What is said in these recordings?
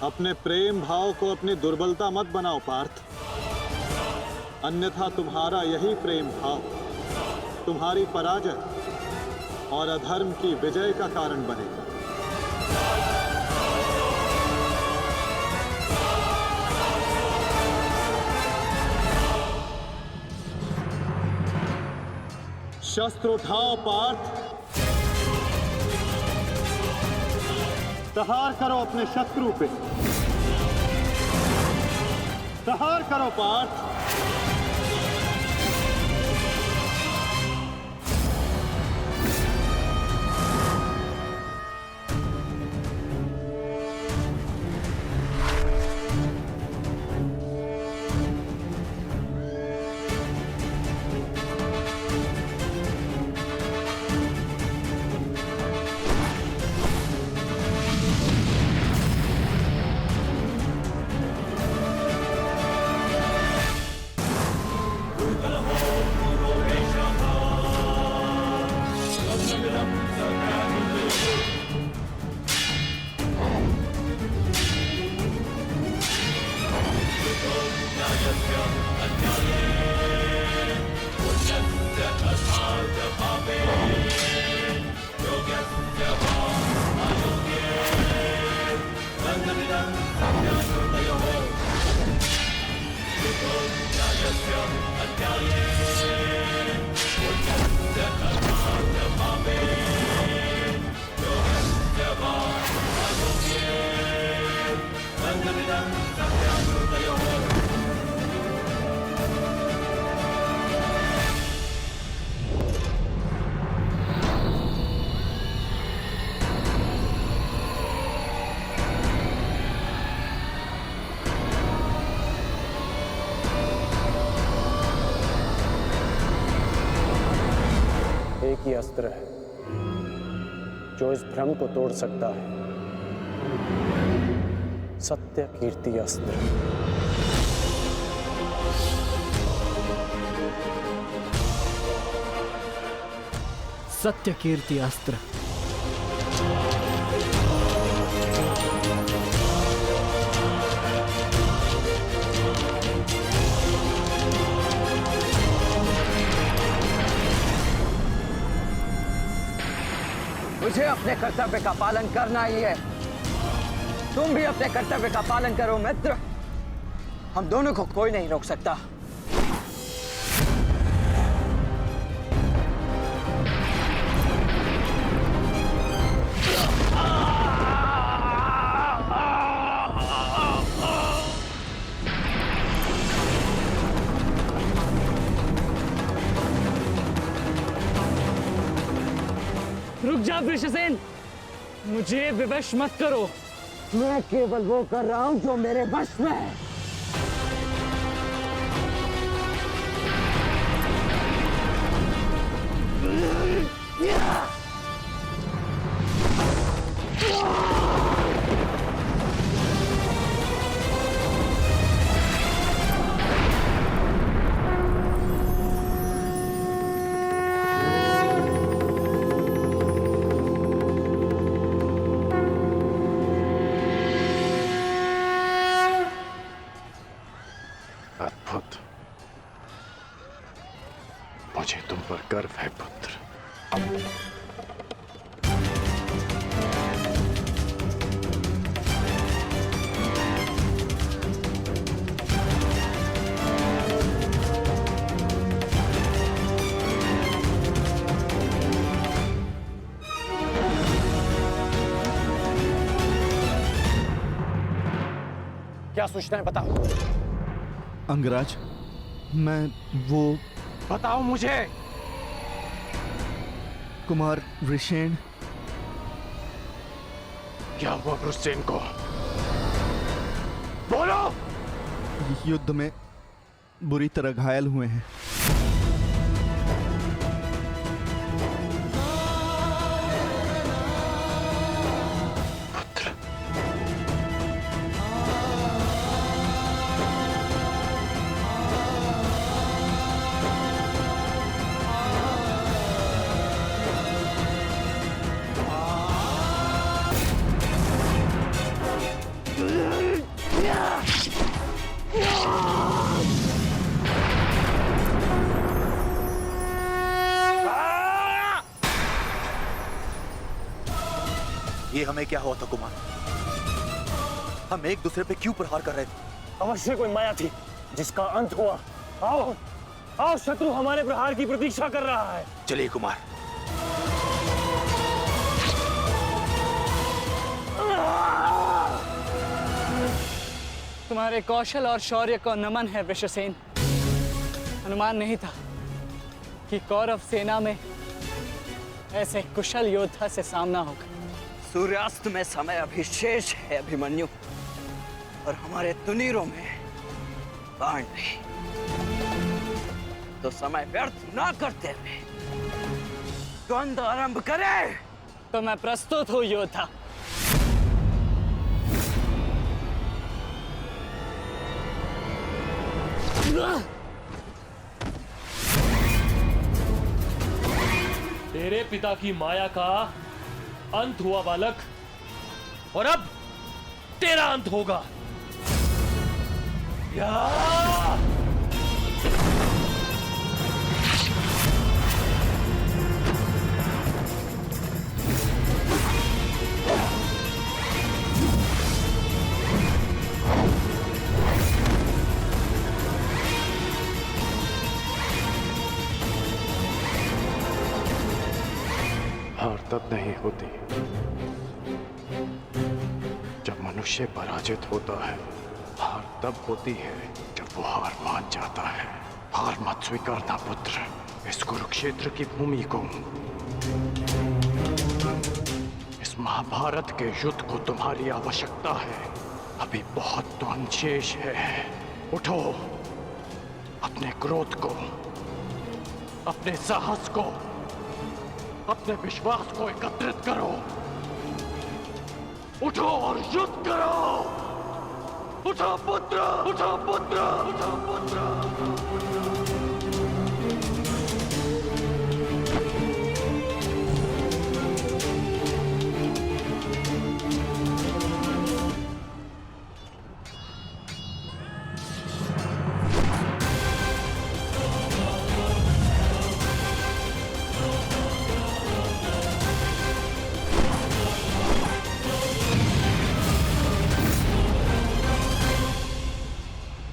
अपने प्रेम भाव को अपनी दुर्बलता मत बनाओ पार्थ, अन्यथा तुम्हारा यही प्रेम भाव तुम्हारी पराजय और अधर्म की विजय का कारण बनेगा। शस्त्र उठाओ पार्थ, प्रहार करो अपने शत्रु पे, प्रहार करो पार्थ। एक ही अस्त्र है जो इस भ्रम को तोड़ सकता है, सत्य कीर्ति अस्त्र। सत्य कीर्ति अस्त्र। मुझे अपने कर्तव्य का पालन करना ही है। तुम भी अपने कर्तव्य का पालन करो मित्र। हम दोनों को कोई नहीं रोक सकता। रुक जा वृषसेन, मुझे विवश मत करो। मैं केवल वो कर रहा हूं जो मेरे वश में है। अद्भुत। मुझे तुम पर गर्व है पुत्र। क्या सूचना है बताओ। अंगराज, मैं वो बताओ मुझे। कुमार ऋषेण। क्या हुआ वृषसेन को? बोलो। युद्ध में बुरी तरह घायल हुए हैं। पुत्र ये हमें क्या हुआ था कुमार? हम एक दूसरे पे क्यों प्रहार कर रहे थे? अवश्य कोई माया थी जिसका अंत हुआ। आओ आओ, शत्रु हमारे प्रहार की प्रतीक्षा कर रहा है। चलिए कुमार। तुम्हारे कौशल और शौर्य को नमन है वृषसेन। अनुमान नहीं था कि कौरव सेना में ऐसे कुशल योद्धा से सामना होगा। सूर्यास्त में समय अभी शेष है अभिमन्यु, और हमारे तुनीरों में बाण नहीं। तो समय व्यर्थ ना करते हुए द्वंद्व आरंभ करें। तो मैं प्रस्तुत हूं योद्धा। तेरे पिता की माया का अंत हुआ बालक, और अब तेरा अंत होगा। या हार तब नहीं होती जब मनुष्य पराजित होता है। हार तब होती है जब वो हार मान जाता है। हार मत स्वीकारना पुत्र। इस कुरुक्षेत्र की भूमि को, इस महाभारत के युद्ध को तुम्हारी आवश्यकता है। अभी बहुत द्वंद्व शेष है। उठो, अपने क्रोध को, अपने साहस को, अपने विश्वास को एकत्रित करो। उठो और युद्ध करो। उठो पुत्र, उठो पुत्र, उठो पुत्र।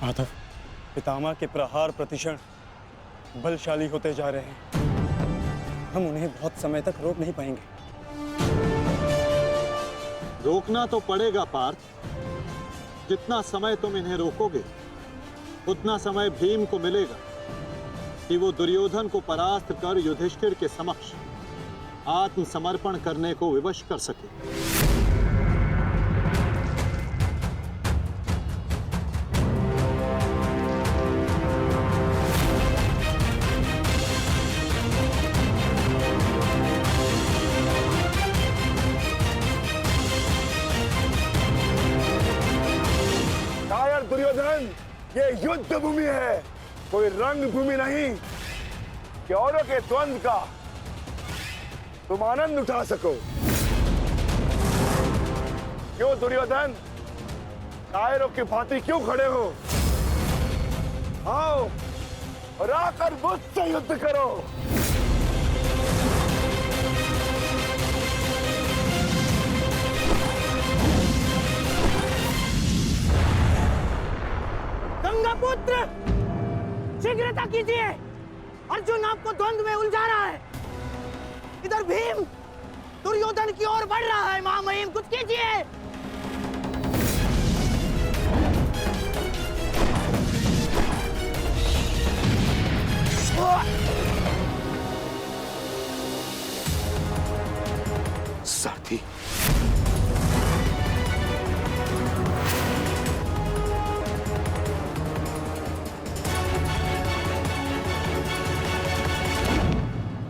माधव, पितामह के प्रहार प्रतिक्षण बलशाली होते जा रहे हैं। हम उन्हें बहुत समय तक रोक नहीं पाएंगे। रोकना तो पड़ेगा पार्थ। जितना समय तुम इन्हें रोकोगे उतना समय भीम को मिलेगा कि वो दुर्योधन को परास्त कर युधिष्ठिर के समक्ष आत्मसमर्पण करने को विवश कर सके। दुर्योधन, ये युद्ध भूमि है, कोई रंग भूमि नहीं कि औरों के द्वंद्व का तुम आनंद उठा सको। क्यों दुर्योधन, कायरों की भांति क्यों खड़े हो? आओ और आकर मुझसे युद्ध करो। पुत्र, शीघ्रता कीजिए। अर्जुन आपको द्वंद्व में उलझा रहा है। इधर भीम दुर्योधन की ओर बढ़ रहा है। महामहिम, कुछ कीजिए। सारथी,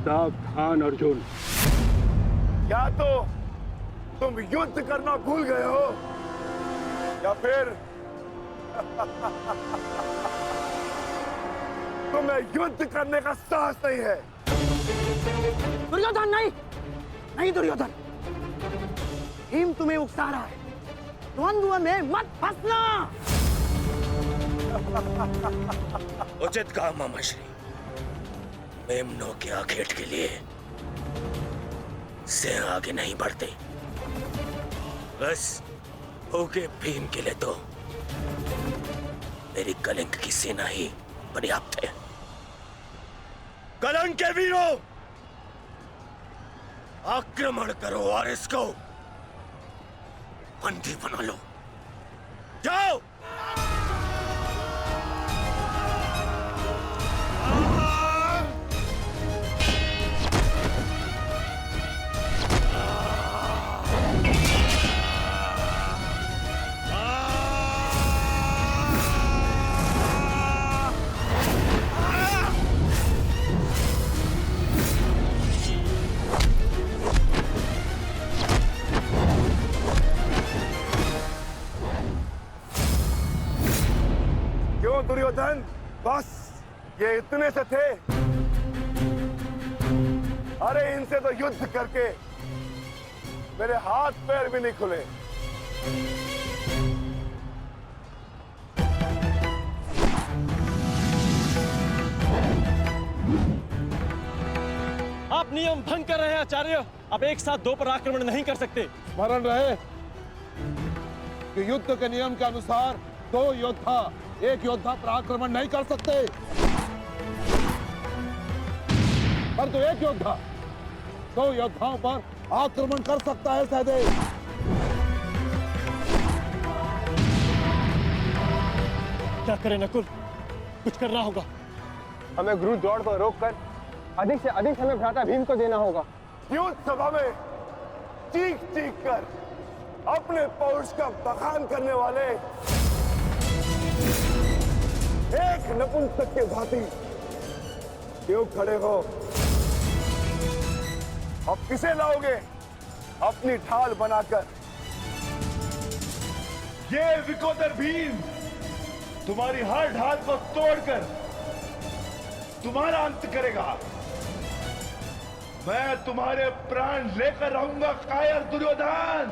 सावधान अर्जुन। या तो तुम युद्ध करना भूल गए हो, या फिर तुम्हें युद्ध करने का साहस नहीं है। दुर्योधन, नहीं नहीं दुर्योधन, भीम तुम्हें उकसा रहा है। द्वंद्व में मत फंसना। उचित कहा मामाश्री। मेमनों के आखेट के लिए से आगे नहीं बढ़ते, बस भूखे भीम के लिए तो मेरी कलिंग की सेना ही पर्याप्त है। कलंक के वीरों, आक्रमण करो और इसको बंदी बना लो। जाओ। दुर्योधन, बस ये इतने से थे? अरे इनसे तो युद्ध करके मेरे हाथ पैर भी नहीं खुले। आप नियम भंग कर रहे हैं आचार्य। आप एक साथ दो पर आक्रमण नहीं कर सकते। स्मरण रहे कि युद्ध के नियम के अनुसार दो योद्धा एक योद्धा पर आक्रमण नहीं कर सकते, परंतु एक योद्धा दो योद्धाओं पर आक्रमण कर सकता है। सहदेव, क्या करें नकुल? कुछ करना होगा। हमें गुरु दौड़ को रोककर अधिक से अधिक समय भ्राता भीम को देना होगा। युद्ध सभा में चीख चीख कर अपने पौरुष का बखान करने वाले एक नपुंसक के भांति क्यों खड़े हो? अब किसे लाओगे अपनी ढाल बनाकर? ये विकोदर भीम तुम्हारी हर ढाल को तोड़कर तुम्हारा अंत करेगा। मैं तुम्हारे प्राण लेकर रहूंगा कायर दुर्योधन।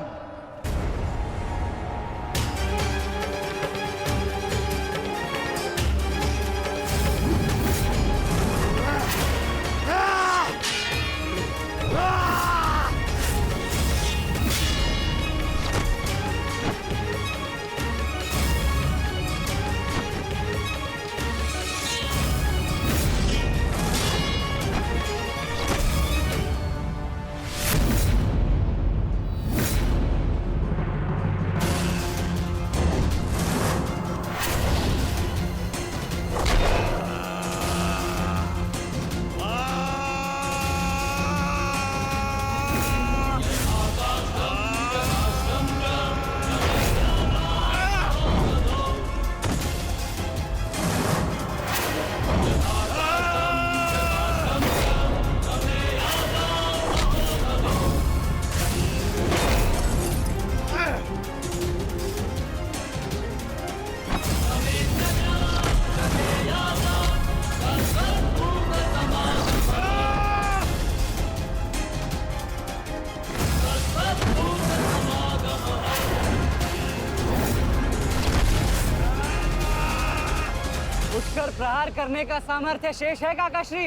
प्रहार करने का सामर्थ्य शेष है काकाश्री?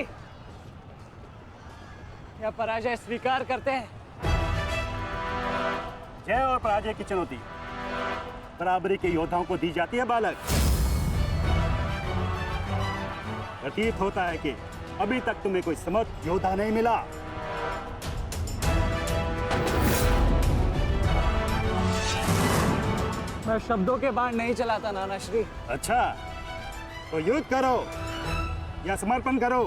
या पराजय स्वीकार करते हैं? जय और पराजय की चुनौती बराबरी के योद्धाओं को दी जाती है बालक। प्रतीत होता है कि अभी तक तुम्हें कोई समर्थ योद्धा नहीं मिला। मैं शब्दों के बाण नहीं चलाता नानाश्री। अच्छा, तो युद्ध करो या समर्पण करो।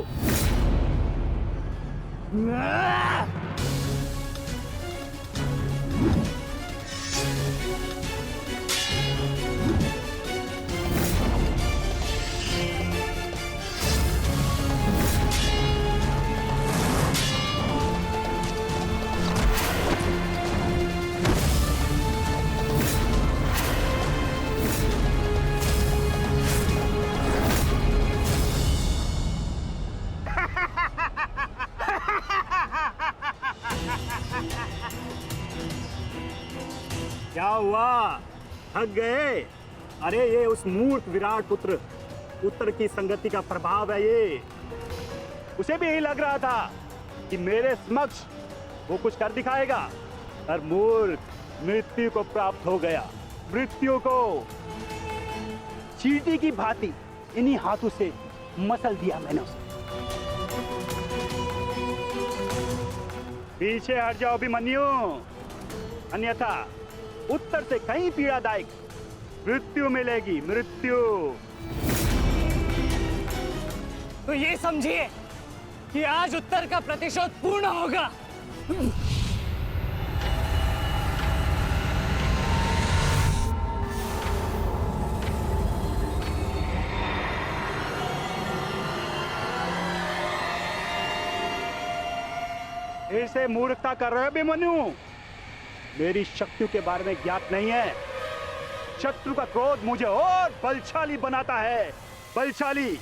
क्या हुआ? थक गए? अरे ये उस मूर्ख विराट पुत्र उत्तर की संगति का प्रभाव है ये। उसे भी यही लग रहा था कि मेरे समक्ष वो कुछ कर दिखाएगा, पर मूर्ख मृत्यु को प्राप्त हो गया। मृत्यु को चींटी की भांति इन्हीं हाथों से मसल दिया मैंने उसे। पीछे हट जाओ अभिमन्यु, अन्यथा उत्तर से कहीं पीड़ादायक मृत्यु मिलेगी, मृत्यु। तो ये समझिए कि आज उत्तर का प्रतिशोध पूर्ण होगा। फिर से मूर्खता कर रहे हो अभिमन्यु। मेरी शक्तियों के बारे में ज्ञात नहीं है। शत्रु का क्रोध मुझे और बलशाली बनाता है, बलशाली।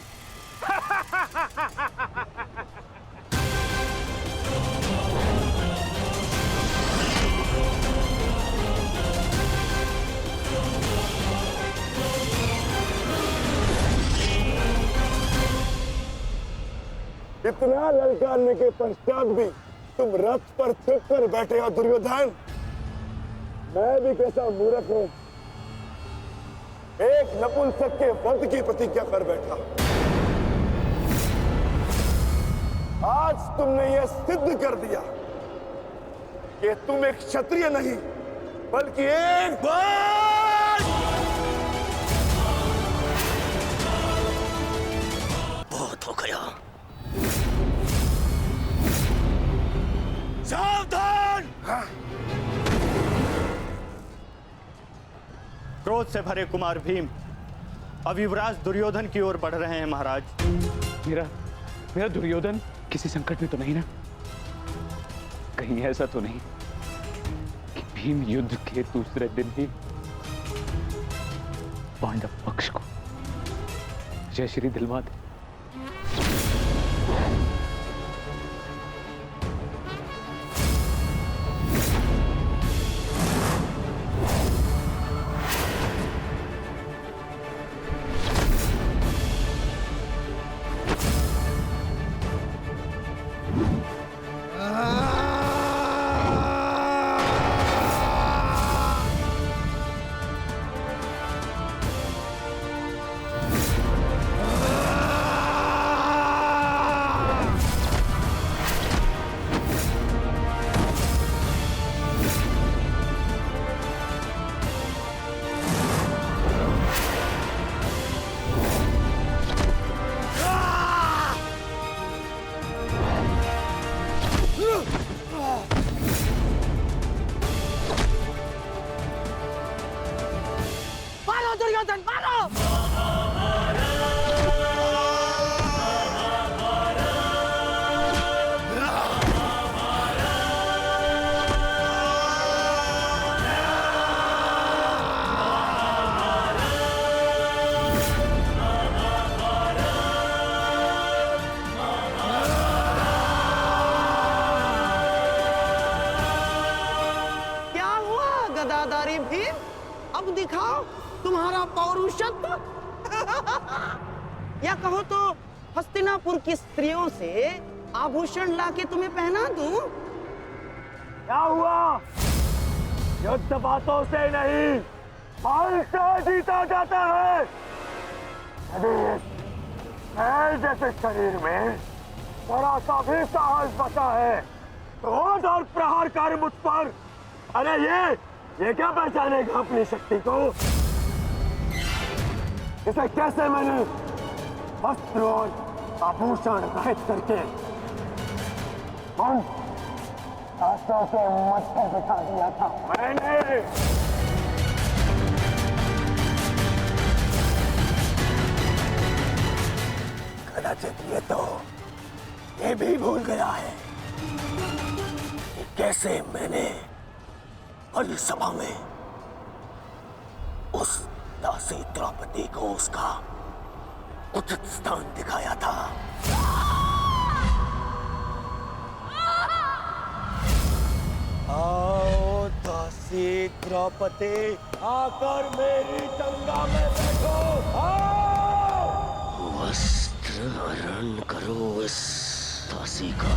इतना ललकारने के पश्चात भी तुम रथ पर चढ़ कर बैठे हो दुर्योधन। मैं भी कैसा मूर्ख हूं, एक नपुंसक के वध की प्रतिज्ञा कर बैठा। आज तुमने यह सिद्ध कर दिया कि तुम एक क्षत्रिय नहीं बल्कि एक बहुत हो गया। सावधान! क्रोध से भरे कुमार भीम अब युवराज दुर्योधन की ओर बढ़ रहे हैं महाराज। मेरा दुर्योधन किसी संकट में तो नहीं ना? कहीं ऐसा तो नहीं कि भीम युद्ध के दूसरे दिन ही पांडव पक्ष को जय श्री दिलवा दे? दुर्योधन मारो! क्या हुआ गदाधारी भीम? अब दिखाओ तुम्हारा पौरुषत्व। या कहो तो हस्तिनापुर की स्त्रियों से आभूषण लाके तुम्हें पहना दूं? क्या हुआ? युद्ध बातों से नहीं, बल से जीता जाता है। यदि इस जैसे शरीर में थोड़ा सा भी साहस बचा है, क्रोध और प्रहार कर मुझ पर। अरे ये क्या पहचानेगा अपनी शक्ति को? इसे कैसे मैंने वस्त्र और आभूषण रहित करके हाथों के मत्थे बिठा दिया था मैंने। कदाचित ये भी भूल गया है कि कैसे मैंने बलि सभा में उस दासी द्रौपदी को उसका उचित स्थान दिखाया था। आओ दासी सीत द्रौपदी आकर मेरी गंगा में बैठो। आओ। वस्त्र हरण करो इस दासी का।